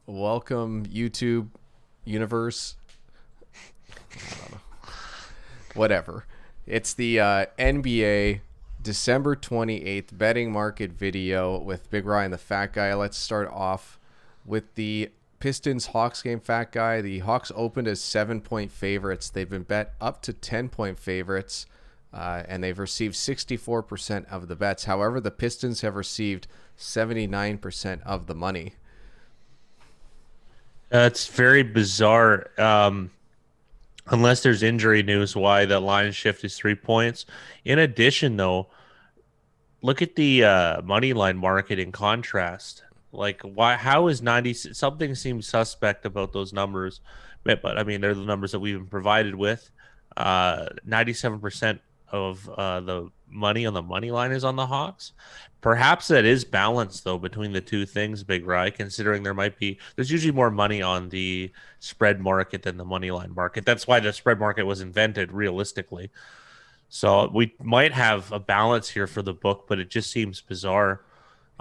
Welcome, YouTube universe. Whatever. It's the NBA December 28th betting market video with Big Ryan, the fat guy. Let's start off with the Pistons Hawks game, fat guy. The Hawks opened as 7-point favorites. They've been bet up to 10-point favorites, and they've received 64% of the bets. However, the Pistons have received 79% of the money. It's very bizarre. Unless there's injury news, why the line shift is 3 points. In addition, though, look at the money line market in contrast. Like, why? How is 90? Something seems suspect about those numbers, but I mean, they're the numbers that we've been provided with. 97% of the money on the money line is on the Hawks. Perhaps that is balanced though between the two things, Big Rye, considering there's usually more money on the spread market than the money line market. That's why the spread market was invented realistically. So we might have a balance here for the book, but it just seems bizarre.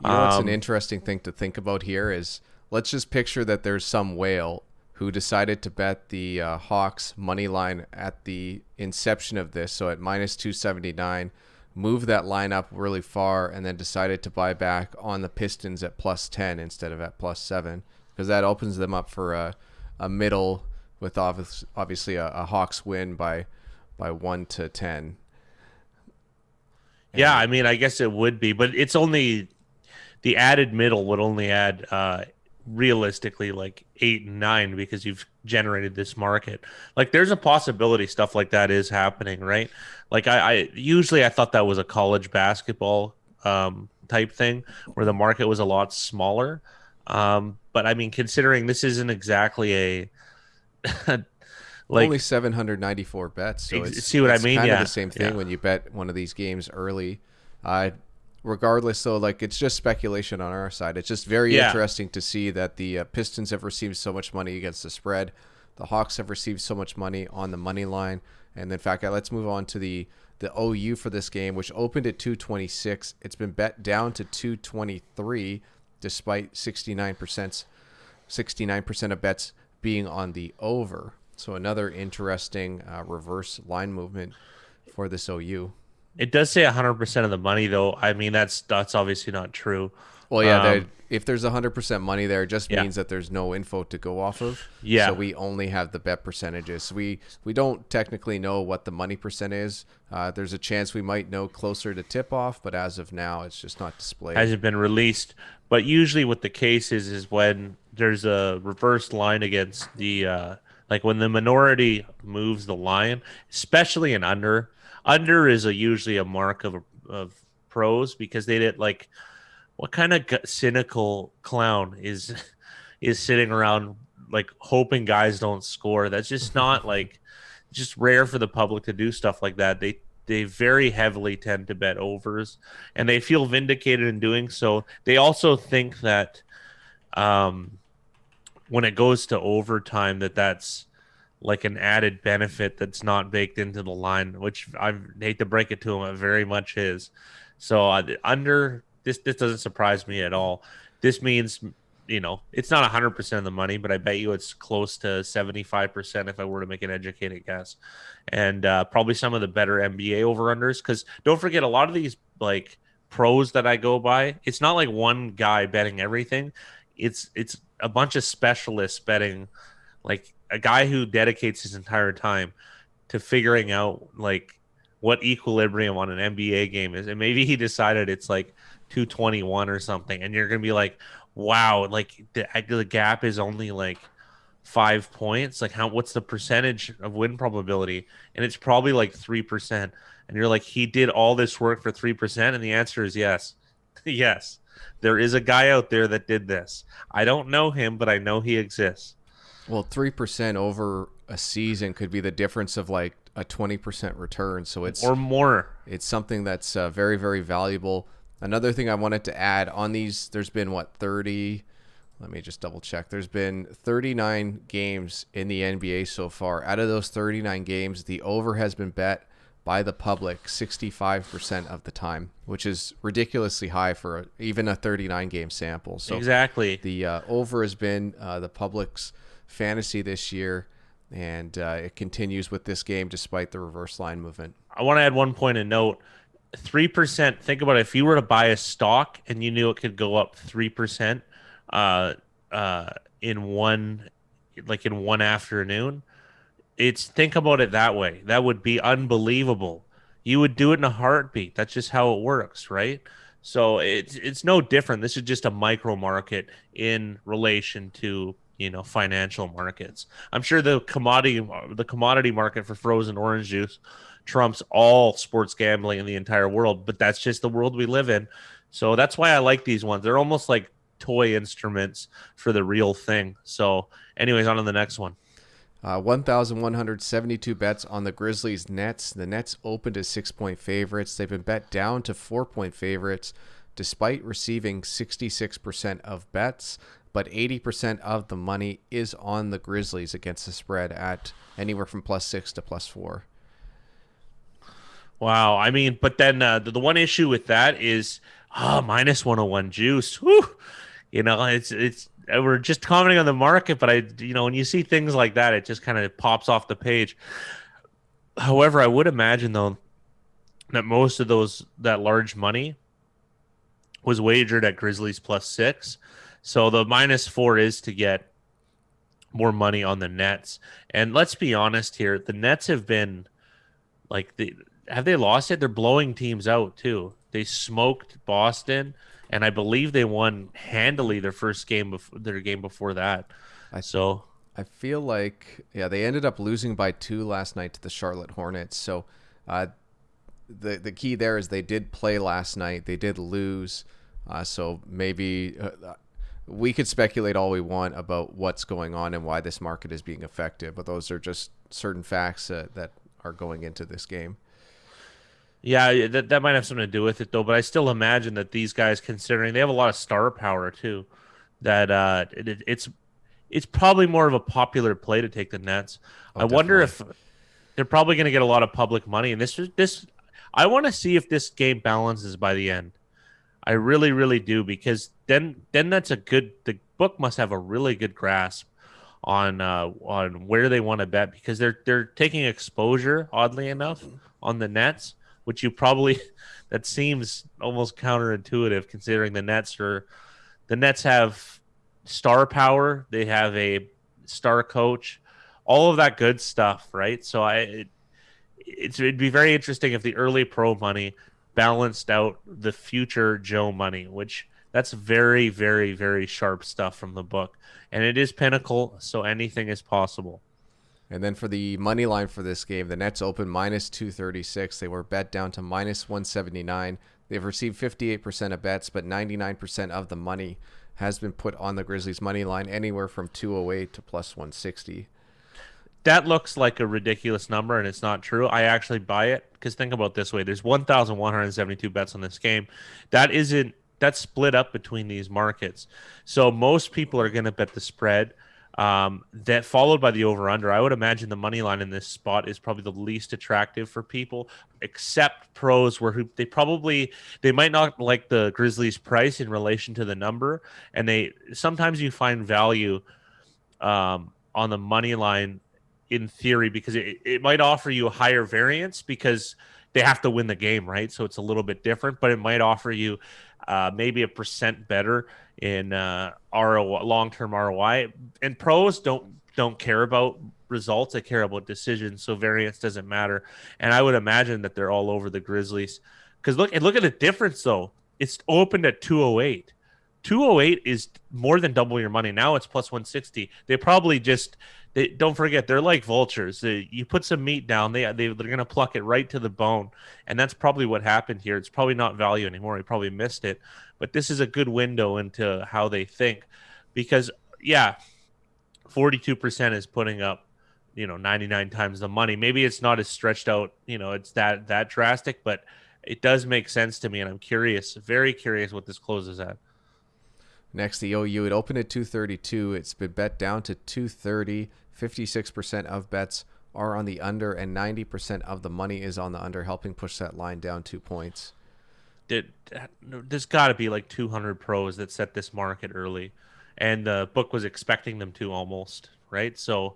You know what's an Um, interesting thing to think about here is let's just picture that there's some whale who decided to bet the Hawks money line at the inception of this, so at minus 279, move that line up really far, and then decided to buy back on the Pistons at plus 10 instead of at plus 7, because that opens them up for a middle with obviously a Hawks win by 1 to 10. yeah, And I mean, I guess it would be, but it's only the added middle would only add realistically like 8 and 9 because you've generated this market. Like there's a possibility stuff like that is happening, right? Like I usually I thought that was a college basketball type thing where the market was a lot smaller. But I mean, considering this isn't exactly a only like 794 bets, so it's see what I it's mean? kind of the Yeah, same thing yeah, when you bet one of these games early. Uh, Regardless, though, like it's just speculation on our side. It's just very yeah. interesting to see that the Pistons have received so much money against the spread. The Hawks have received so much money on the money line. And in fact, let's move on to the OU for this game, which opened at 226. It's been bet down to 223, despite 69% of bets being on the over. So another interesting reverse line movement for this OU. It does say 100% of the money, though. I mean, that's obviously not true. Well, yeah, Um, if there's 100% money there, it just yeah, means that there's no info to go off of. So yeah. we only have the bet percentages. So we don't technically know what the money percent is. There's a chance we might know closer to tip off, but as of now, it's just not displayed. Hasn't been released. But usually, what the case is when there's a reverse line against the like when the minority moves the line, especially in under. Under is usually a mark of pros because they did like what kind of cynical clown is sitting around like hoping guys don't score. That's just not like just rare for the public to do stuff like that. They very heavily tend to bet overs and they feel vindicated in doing so. They also think that um when it goes to overtime that's like an added benefit that's not baked into the line, which I hate to break it to them, it very much is. So under this doesn't surprise me at all. This means it's not 100% of the money, but I bet you it's close to 75% if I were to make an educated guess, and probably some of the better NBA over unders. Because don't forget, a lot of these like pros that I go by, it's not like one guy betting everything. It's a bunch of specialists betting like a guy who dedicates his entire time to figuring out like what equilibrium on an NBA game is. And maybe he decided it's like 221 or something. And you're going to be like, wow, like the gap is only like 5 points. Like, what's the percentage of win probability? And it's probably like 3%. And you're like, he did all this work for 3%. And the answer is yes. Yes. There is a guy out there that did this. I don't know him, but I know he exists. Well, 3% over a season could be the difference of like a 20% return. So Or more. it's something that's very, very valuable. Another thing I wanted to add on these, there's been what, 30, let me just double check. There's been 39 games in the NBA so far. Out of those 39 games, the over has been bet by the public 65% of the time, which is ridiculously high for even a 39 game sample. So Exactly. the over has been the public's fantasy this year, and it continues with this game despite the reverse line movement. I want to add one point of note. 3%. Think about it. If you were to buy a stock and you knew it could go up 3%, uh, uh, in one, like in one afternoon, it's think about it that way. That would be unbelievable. You would do it in a heartbeat. That's just how it works, right? So it's no different. This is just a micro market in relation to financial markets. I'm sure the commodity market for frozen orange juice trumps all sports gambling in the entire world, but that's just the world we live in. So that's why I like these ones. They're almost like toy instruments for the real thing. So, anyways, on to the next one. 1,172 bets on the Grizzlies Nets. The Nets opened as 6-point favorites. They've been bet down to 4-point favorites despite receiving 66% of bets, but 80% of the money is on the Grizzlies against the spread at anywhere from +6 to +4. Wow. I mean, but then the one issue with that is minus 101 juice. Whew. It's we're just commenting on the market, but when you see things like that, it just kind of pops off the page. However, I would imagine though that most of that large money was wagered at Grizzlies +6. So the -4 is to get more money on the Nets. And let's be honest here, the Nets have been like have they lost it? They're blowing teams out too. They smoked Boston, and I believe they won handily their game before that. I So I feel like, yeah, they ended up losing by 2 last night to the Charlotte Hornets. So uh, the key there is they did play last night. They did lose. So maybe we could speculate all we want about what's going on and why this market is being affected, but those are just certain facts that are going into this game. yeah, that might have something to do with it though. But I still imagine that these guys, considering they have a lot of star power too, that it's probably more of a popular play to take the Nets. Oh, I wonder definitely. if they're probably going to get a lot of public money, and this. I want to see if this game balances by the end. I really, really do, because then that's a good. The book must have a really good grasp on where they want to bet, because they're taking exposure, oddly enough, on the Nets, which you probably that seems almost counterintuitive, considering the Nets have star power, they have a star coach, all of that good stuff, right? So it'd be very interesting if the early pro money balanced out the future Joe money, which that's very, very, very sharp stuff from the book. And it is Pinnacle, so anything is possible. And then for the money line for this game, the Nets open -236. They were bet down to -179. They've received 58% of bets, but 99% of the money has been put on the Grizzlies money line, anywhere from 208 to +160. That looks like a ridiculous number, and it's not true. I actually buy it, because think about it this way: there's 1,172 bets on this game. That's split up between these markets. So most people are going to bet the spread. That followed by the over under. I would imagine the money line in this spot is probably the least attractive for people, except pros, they might not like the Grizzlies price in relation to the number, and they sometimes you find value on the money line in theory, because it might offer you a higher variance because they have to win the game, right? So it's a little bit different, but it might offer you maybe a percent better in long-term ROI. And pros don't care about results; they care about decisions. So variance doesn't matter. And I would imagine that they're all over the Grizzlies, because look at the difference though. It's opened at 208. 208 is more than double your money. Now it's +160. They don't forget, they're like vultures. You put some meat down, they're going to pluck it right to the bone, and that's probably what happened here. It's probably not value anymore. He probably missed it, but this is a good window into how they think, because 42% is putting up 99 times the money. Maybe it's not as stretched out, it's that drastic, but it does make sense to me, and I'm curious, very curious what this closes at. Next, the OU. It opened at 232. It's been bet down to 230. 56% of bets are on the under, and 90% of the money is on the under, helping push that line down 2 points. There's got to be like 200 pros that set this market early, and the book was expecting them to almost, right? So,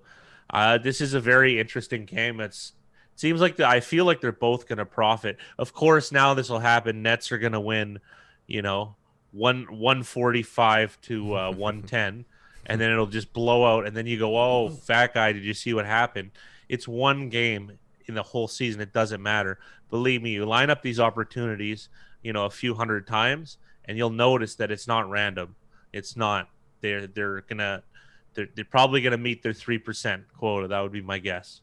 this is a very interesting game. It seems like I feel like they're both going to profit. Of course, now this will happen. Nets are going to win, you know, 145 to 110, and then it'll just blow out. And then you go, oh, fat guy, did you see what happened? It's one game in the whole season. It doesn't matter. Believe me, you line up these opportunities, a few hundred times, and you'll notice that it's not random. It's not. They're probably gonna meet their 3% quota. That would be my guess.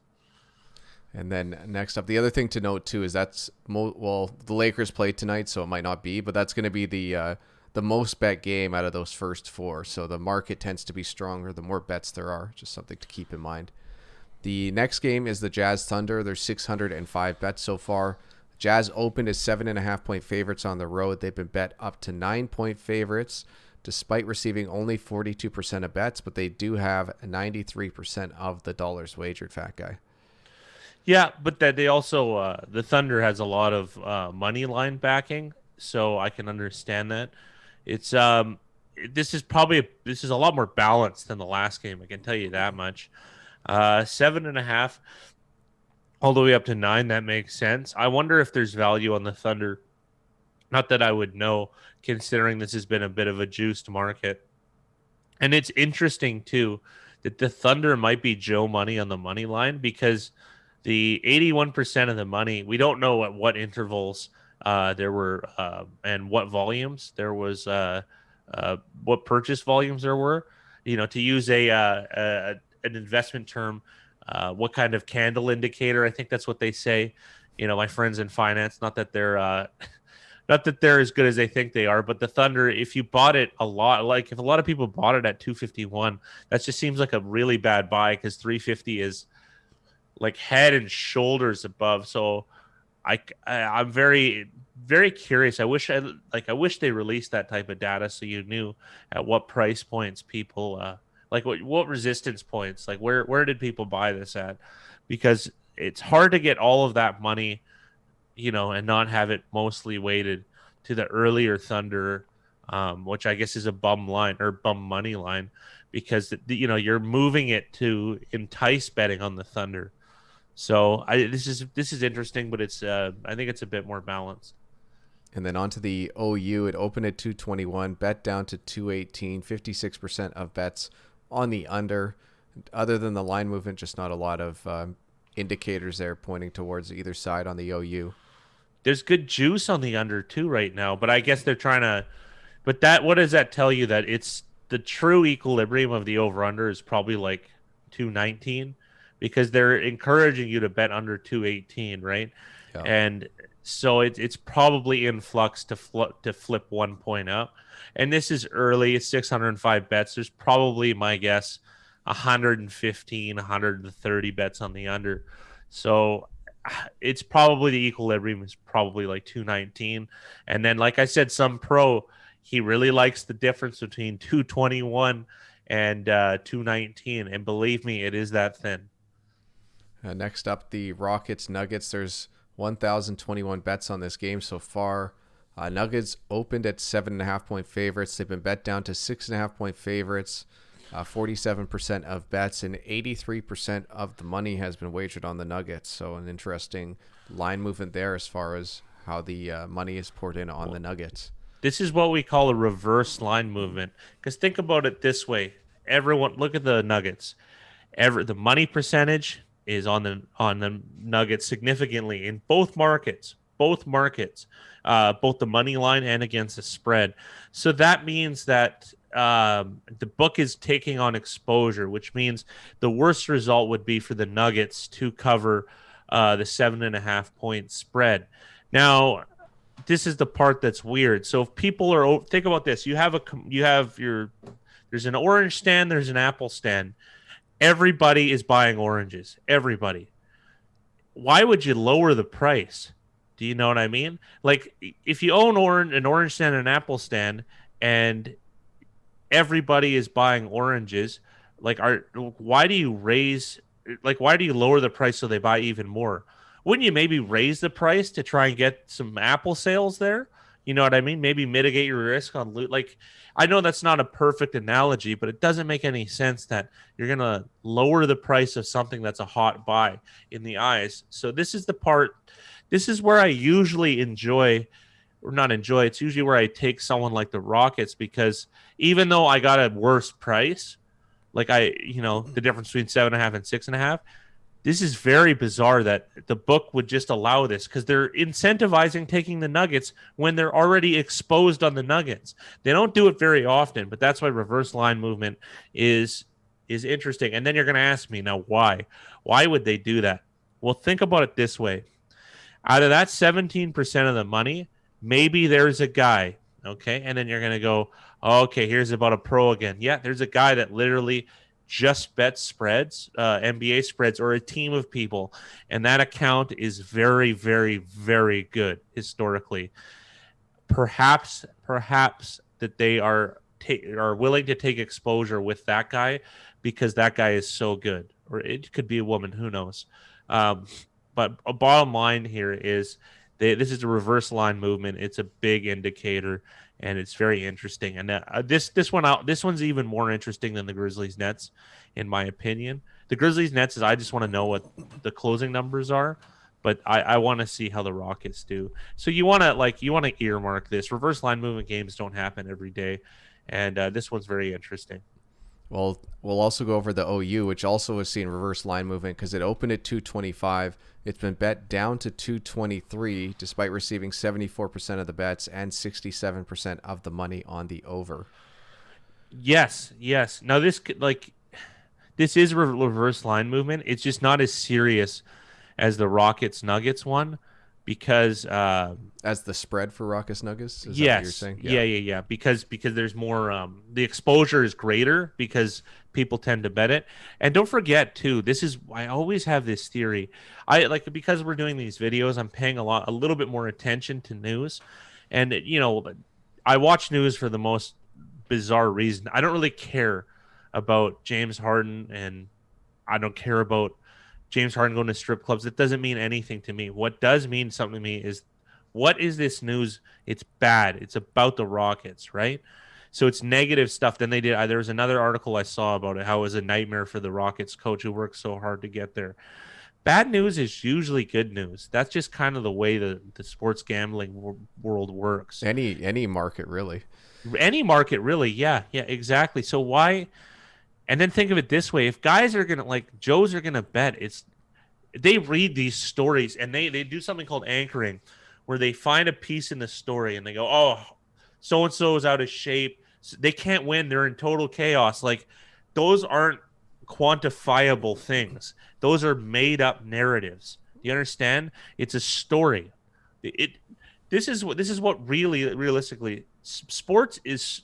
And then next up, the other thing to note too is the Lakers play tonight, so it might not be, but that's going to be the most bet game out of those first four. So the market tends to be stronger the more bets there are. Just something to keep in mind. The next game is the Jazz Thunder. There's 605 bets so far. Jazz opened as 7.5-point favorites on the road. They've been bet up to 9-point favorites, despite receiving only 42% of bets, but they do have 93% of the dollars wagered, fat guy. Yeah, but that they also the Thunder has a lot of money line backing, so I can understand that. It's this is a lot more balanced than the last game. I can tell you that much. 7.5 all the way up to 9. That makes sense. I wonder if there's value on the Thunder. Not that I would know, considering this has been a bit of a juiced market. And it's interesting too that the Thunder might be Joe money on the money line, because the 81% of the money, we don't know at what intervals there were and what volumes there was, what purchase volumes there were. To use an investment term, what kind of candle indicator? I think that's what they say. My friends in finance, not that they're as good as they think they are, but the Thunder, if you bought it a lot, like if a lot of people bought it at 251, that just seems like a really bad buy, because 350 is like head and shoulders above. So I'm very, very curious. I wish they released that type of data, so you knew at what price points people like what resistance points, like where did people buy this at, because it's hard to get all of that money, and not have it mostly weighted to the earlier Thunder, which I guess is a bum line or bum money line, because you're moving it to entice betting on the Thunder. So this is interesting, but it's I think it's a bit more balanced. And then onto the OU, it opened at 221, bet down to 218, 56% of bets on the under. Other than the line movement, just not a lot of indicators there pointing towards either side on the OU. There's good juice on the under too right now, but I guess they're trying to. But what does that tell you? That it's the true equilibrium of the over under is probably like 219, because they're encouraging you to bet under 218, right? Yeah. And so it's probably in flux to flip 1 point up. And this is early. It's 605 bets. There's probably, my guess, 115, 130 bets on the under. So it's probably the equilibrium is probably like 219. And then, like I said, some pro, he really likes the difference between 221 and 219. And believe me, it is that thin. Next up, the Rockets Nuggets. There's 1,021 bets on this game so far. Nuggets opened at 7.5-point favorites. They've been bet down to 6.5-point favorites. 47% of bets and 83% of the money has been wagered on the Nuggets. So an interesting line movement there as far as how the money is poured in on the Nuggets. This is what we call a reverse line movement. Because think about it this way. Everyone, look at the Nuggets. The money percentage is on the Nuggets significantly in both markets, both the money line and against the spread. So that means that the book is taking on exposure, which means the worst result would be for the Nuggets to cover the 7.5-point spread. Now, this is the part that's weird. So if people are, think about this, there's an orange stand, there's an apple stand. Everybody is buying oranges. Everybody. Why would you lower the price? Do you know what I mean? Like, if you own an orange stand and an apple stand, and everybody is buying oranges, why do you raise like, why do you lower the price so they buy even more? Wouldn't you maybe raise the price to try and get some Apple sales there? You know what I mean? Maybe mitigate your risk on loot. Like, I know that's not a perfect analogy, but it doesn't make any sense that you're gonna lower the price of something that's a hot buy in the eyes. So this is the part. This is where I usually enjoy, or not enjoy. It's usually where I take someone like the Rockets, because even though I got a worse price, like the difference between 7.5 and 6.5. This is very bizarre that the book would just allow this, because they're incentivizing taking the Nuggets when they're already exposed on the Nuggets. They don't do it very often, but that's why reverse line movement is interesting. And then you're going to ask me now, why? Why would they do that? Well, think about it this way. Out of that 17% of the money, maybe there's a guy, okay? And then you're going to go, okay, here's about a pro again. Yeah, there's a guy that literally just bets spreads, NBA spreads, or a team of people. And that account is very, very, very good historically. Perhaps that they are willing to take exposure with that guy because that guy is so good. Or it could be a woman, who knows? Um, but a bottom line here is this is a reverse line movement. It's a big indicator, and it's very interesting. And this one's even more interesting than the Grizzlies Nets, in my opinion. The Grizzlies Nets is, I just want to know what the closing numbers are, but I want to see how the Rockets do. So you want to earmark this. Reverse line movement games don't happen every day, and this one's very interesting. Well, we'll also go over the OU, which also has seen reverse line movement because it opened at 225. It's been bet down to 223 despite receiving 74% of the bets and 67% of the money on the over. Yes, yes. Now this is reverse line movement. It's just not as serious as the Rockets Nuggets one, because as the spread for Rockets Nuggets, is that what you're yes, saying? yeah. Because there's more, the exposure is greater because people tend to bet it. And don't forget too, I always have this theory. Because we're doing these videos, I'm paying a little bit more attention to news, and I watch news for the most bizarre reason. I don't really care about James Harden, and I don't care about James Harden going to strip clubs. It doesn't mean anything to me. What does mean something to me is, what is this news? It's bad. It's about the Rockets, right? So it's negative stuff. Then there was another article I saw about it, how it was a nightmare for the Rockets coach who worked so hard to get there. Bad news is usually good news. That's just kind of the way the sports gambling world works. Any market, really. Any market, really. Yeah, exactly. So why? And then think of it this way: if guys are gonna, like Joes are gonna bet, they read these stories and they do something called anchoring, where they find a piece in the story and they go, oh, so and so is out of shape, they can't win, they're in total chaos. Like, those aren't quantifiable things. Those are made up narratives. Do you understand? It's a story. It This is what really realistically sports is,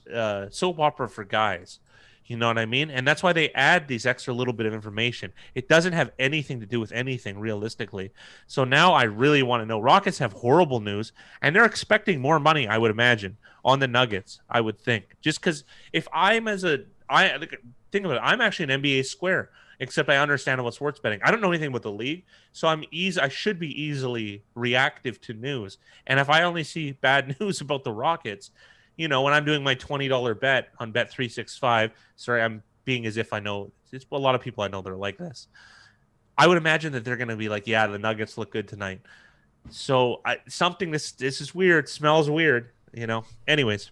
soap opera for guys. You know what I mean? And that's why they add these extra little bit of information. It doesn't have anything to do with anything realistically. So now I really want to know. Rockets have horrible news, and they're expecting more money, I would imagine, on the Nuggets, I would think. Just because if I'm think of it, I'm actually an NBA square, except I understand about sports betting. I don't know anything about the league, so I should be easily reactive to news. And if I only see bad news about the Rockets, when I'm doing my $20 bet on Bet365, sorry, I'm being as if I know. It's a lot of people I know that are like this. I would imagine that they're going to be like, yeah, the Nuggets look good tonight. So this is weird, smells weird, Anyways.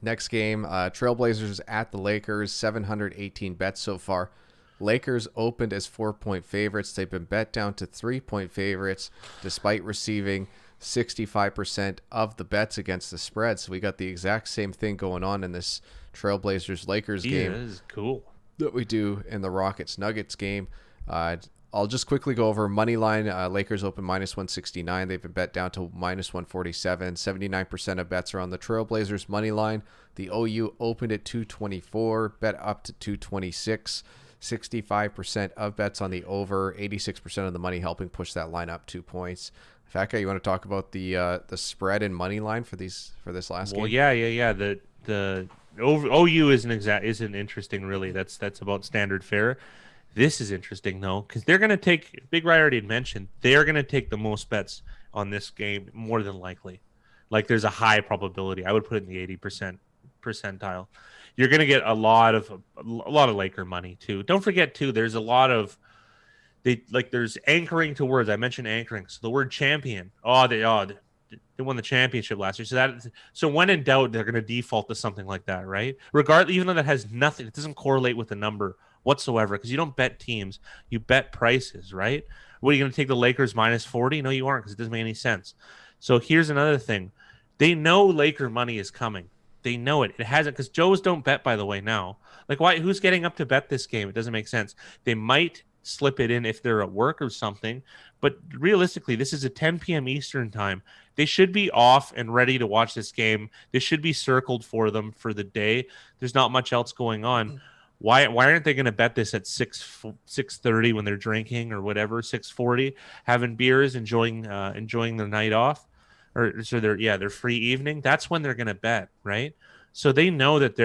Next game, Trailblazers at the Lakers, 718 bets so far. Lakers opened as 4-point favorites. They've been bet down to 3-point favorites despite receiving 65% of the bets against the spread. So we got the exact same thing going on in this Trailblazers-Lakers game. Yeah, this is cool. That we do in the Rockets-Nuggets game. I'll just quickly go over money line. Lakers open -169. They've been bet down to -147. 79% of bets are on the Trailblazers money line. The OU opened at 224, bet up to 226. 65% of bets on the over, 86% of the money helping push that line up 2 points. Faka, you want to talk about the spread and money line for this last game? Well, yeah. The OU isn't interesting, really. That's about standard fare. This is interesting though, because they're going to take, Big Ry already had mentioned, they're going to take the most bets on this game more than likely. Like there's a high probability. I would put it in the 80% percentile. You're going to get a lot of Laker money too. Don't forget too, there's a lot of there's anchoring to words. I mentioned anchoring. So the word champion. They won the championship last year. So when in doubt, they're going to default to something like that, right? Regardless, even though that has nothing, it doesn't correlate with the number whatsoever because you don't bet teams, you bet prices, right? What are you going to take the Lakers minus 40? No, you aren't because it doesn't make any sense. So here's another thing. They know Laker money is coming. They know it. It hasn't because Joes don't bet, by the way, now. Like, why? Who's getting up to bet this game? It doesn't make sense. They might slip it in if they're at work or something. But realistically, this is a 10 p.m. Eastern time. They should be off and ready to watch this game. This should be circled for them for the day. There's not much else going on. Why aren't they going to bet this at 6:30 when they're drinking or whatever, 6:40, having beers, enjoying their night off, or so their free evening? That's when they're going to bet, right? So they know that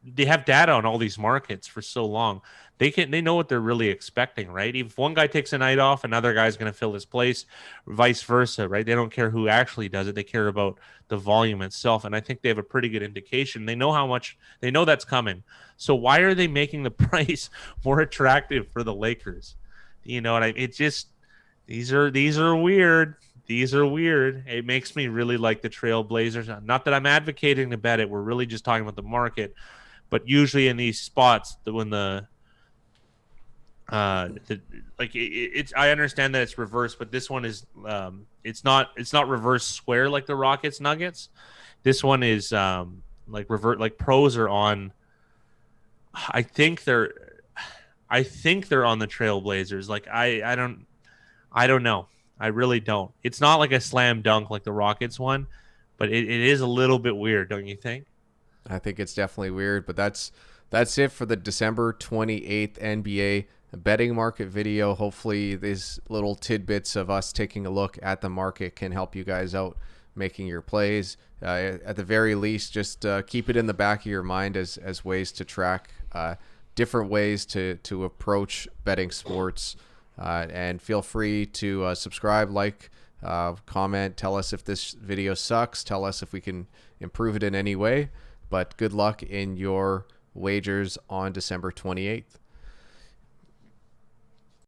they have data on all these markets for so long. They know what they're really expecting, right? If one guy takes a night off, another guy's going to fill his place, vice versa, right? They don't care who actually does it. They care about the volume itself. And I think they have a pretty good indication. They know how much they know that's coming. So why are they making the price more attractive for the Lakers? You know what I mean? It just these are weird. These are weird. It makes me really like the Trailblazers. Not that I'm advocating to bet it. We're really just talking about the market. But usually in these spots, when it's I understand that it's reverse, but this one is it's not reverse square like the Rockets Nuggets. This one is like revert like pros are on. I think they're on the Trailblazers. Like I don't know. I really don't. It's not like a slam dunk like the Rockets one, but it is a little bit weird, don't you think? I think it's definitely weird, but that's it for the December 28th NBA betting market video. Hopefully these little tidbits of us taking a look at the market can help you guys out making your plays. At the very least, just keep it in the back of your mind as ways to track different ways to approach betting sports. And feel free to subscribe, like, comment, tell us if this video sucks, tell us if we can improve it in any way. But good luck in your wagers on December 28th.